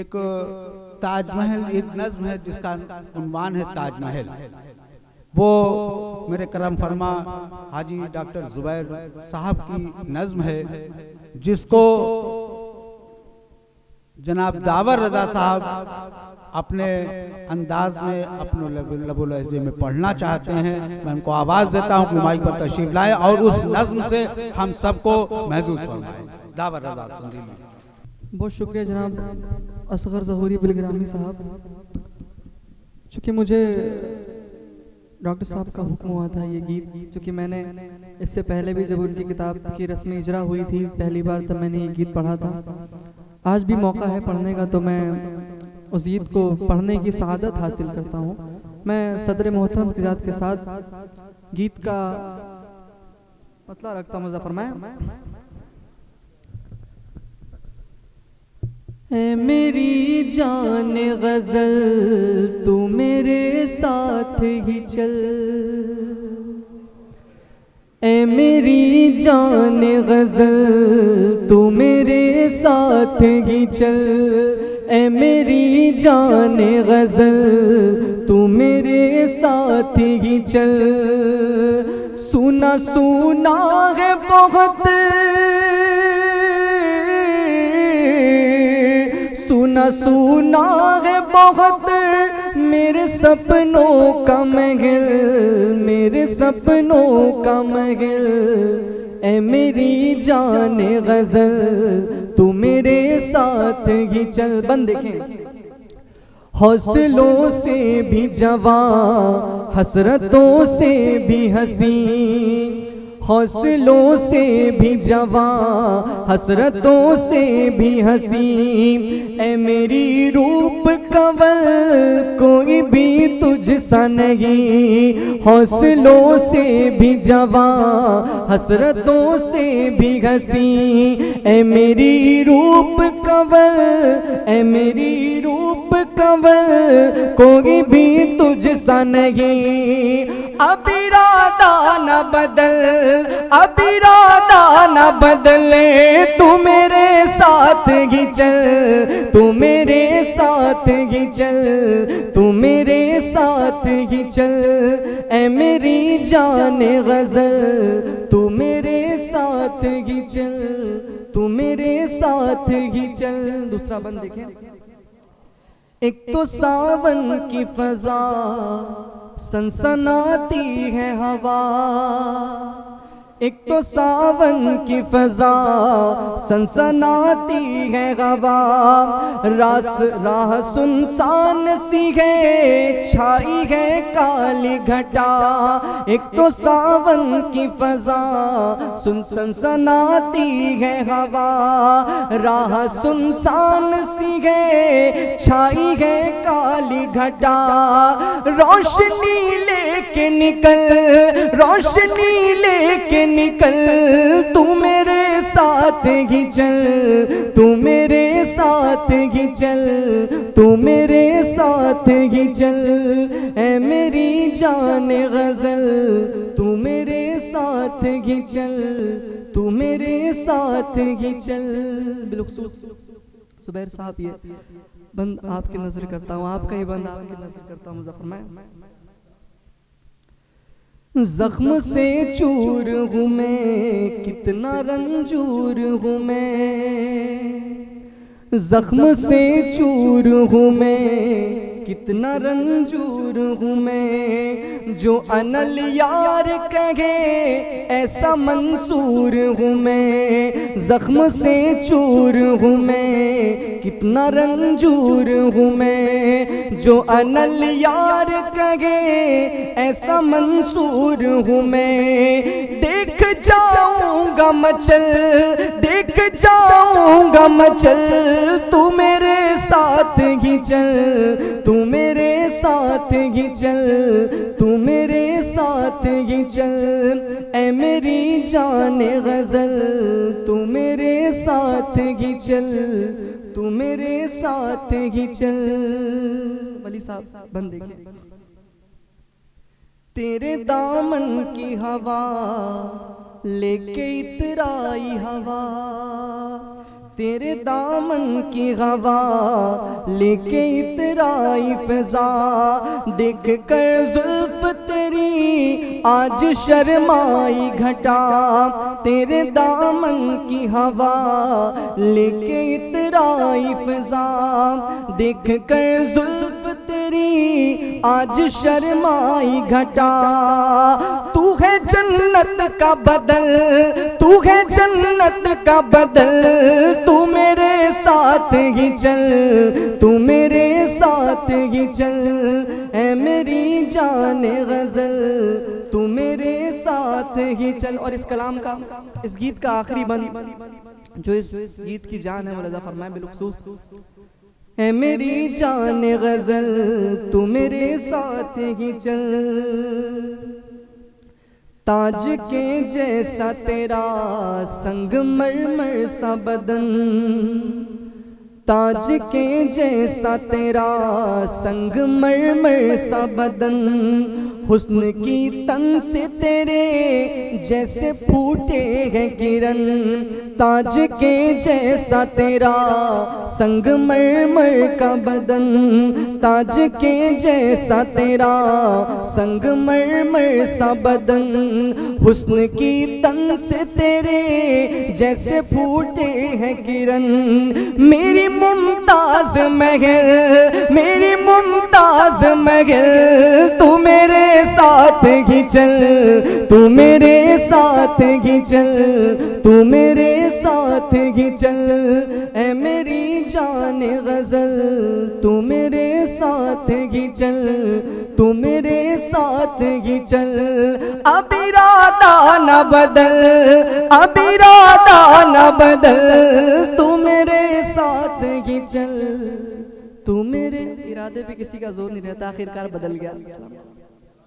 एक ताजमहल, एक नज्म है जिसका उन्वान है ताजमहल। वो मेरे करम फरमा हाजी डॉक्टर जुबैर साहब की नज्म है, जिसको जनाब दावर रजा साहब अपने अंदाज में, अपने लबो लहजे में पढ़ना चाहते हैं। मैं उनको आवाज़ देता हूँ कि माइक पर तशरीफ लाए और उस नज्म से हम सबको महसूस फरमाएं। दावर रजा तंजील। बहुत शुक्रिया जनाब असगर ज़हूरी बिलग्रामी साहब। चूँकि मुझे डॉक्टर साहब का हुक्म हुआ था ये गीत, चूँकि मैंने इससे पहले भी जब उनकी किताब की रस्म इजरा हुई थी पहली बार, तब मैंने ये गीत पढ़ा था। आज भी मौका है पढ़ने का, तो मैं उस गीत को पढ़ने की सआदत हासिल करता हूँ। मैं सदर मोहतरम की जात के साथ गीत का मतलब रखता हूँ। मुज़फ़्फ़र फरमाएं। ऐ मेरी जान गज़ल तू मेरे साथ ही चल, ऐ मेरी जान गज़ल तू मेरे साथ ही चल, ऐ मेरी जान गज़ल तू मेरे साथ ही चल। सुना सुना है बहुत, सुना सुना है बहुत मेरे सपनों का महल, मेरे सपनों का महल। ऐ मेरी जान गज़ल तू मेरे साथ ही चल। बंद देखें। हौसलों से भी जवां, हसरतों से भी हसी, हौसलों से भी जवां, हसरतों से भी हसी। ऐ मेरी रूप कंवल कोई भी तुझसा नहीं, हौसलों से भी जवां, हसरतों से भी हसी। ऐ मेरी रूप कंवल, ऐ मेरी रूप कंवल कोई भी तुझसा नहीं। अब इरादा न बदल, अब इरादा न बदले, तू मेरे साथ ही चल, तू मेरे साथ ही चल, तू मेरे साथ ही चल। ऐ मेरी जान गज़ल तू मेरे साथ ही चल, तू मेरे साथ ही चल। दूसरा बंद देखें। एक तो सावन की फजा सनसनाती है हवा, एक तो सावन की फजा सनसनाती है हवा। राह सुनसान सी है, छाई है काली घटा। एक तो सावन की फजा सनसनाती है हवा, राह सुनसान सी है, छाई है काली घटा। रोशनी लेके निकल, रोशनी लेके निकल, तू मेरे साथ ही चल, तू मेरे साथ ही चल, तू मेरे साथ ही चल। ऐ मेरी जान गज़ल तू मेरे साथ ही चल, तू मेरे साथ ही चल। बिलखुसूस जुबैर साहब ये बंद आपकी नजर करता हूँ, आपका ही बंद आपकी नजर करता हूँ। मुज़फ़्फ़र मैं जख्म से चूर हूँ मैं, कितना रंजूर हूँ मैं। जख्म से चूर हूँ मैं, कितना रंजूर हूँ मैं। जो अनल यार कहे ऐसा मंसूर हूँ मैं। जख्म से चूर हूँ मैं, कितना रंजूर हूँ मैं। जो अनल यार कहे ऐसा मंसूर हूँ मैं। देख जाऊंगा मचल, देख जाऊंगा मचल, तू मेरे साथ ही चल, तू मेरे साथ ही चल, तू मेरे साथ ही चल। ऐ मेरी जान गज़ल तू मेरे साथ ही चल, तू मेरे साथ ही चल। वली साहब बंद देखिए। तेरे दामन की हवा लेके इतराई हवा, तेरे दामन की हवा लेके इतराई फिजा, देख कर जुल्फ तेरी आज शर्माई घटा। तेरे दामन की हवा लेके इतराई फिजा, देख कर जुल्फ तेरी आज शर्माई घटा। तू है जन्नत का बदल, तू है जन्नत का बदल, तू मेरे साथ ही चल, तू मेरे साथ ही चल। ऐ मेरी जान गजल तू मेरे साथ ही चल। और इस कलाम का, इस गीत का आखिरी बंद जो इस गीत की जान है, मौलाना फरमाए बिलखुसूस, ऐ मेरी जान गजल तू मेरे साथ ही चल। ताज के जैसा तेरा संगमरमर सा बदन, ताज के जैसा तेरा संगमरमर सा बदन, हुस्न की तन से तेरे जैसे फूटे हैं किरण। ताज के जैसा तेरा संगमरमर का बदन, ताज के जैसा तेरा संगमरमर सा बदन, हुस्न की तन से तेरे जैसे फूटे हैं किरण। मेरी मुमताज महल, मेरी मुमताज महल, तू मेरे साथ ही चल, तू मेरे साथ ही चल, तू मेरे साथ ही चल। ऐ मेरी जान गजल तू मेरे साथ ही चल, तू मेरे साथ ही चल। अब इरादा न बदल, अब इरादा न बदल, तू मेरे साथ ही चल, तू मेरे। इरादे पे किसी का जोर नहीं रहता, आखिरकार बदल गया।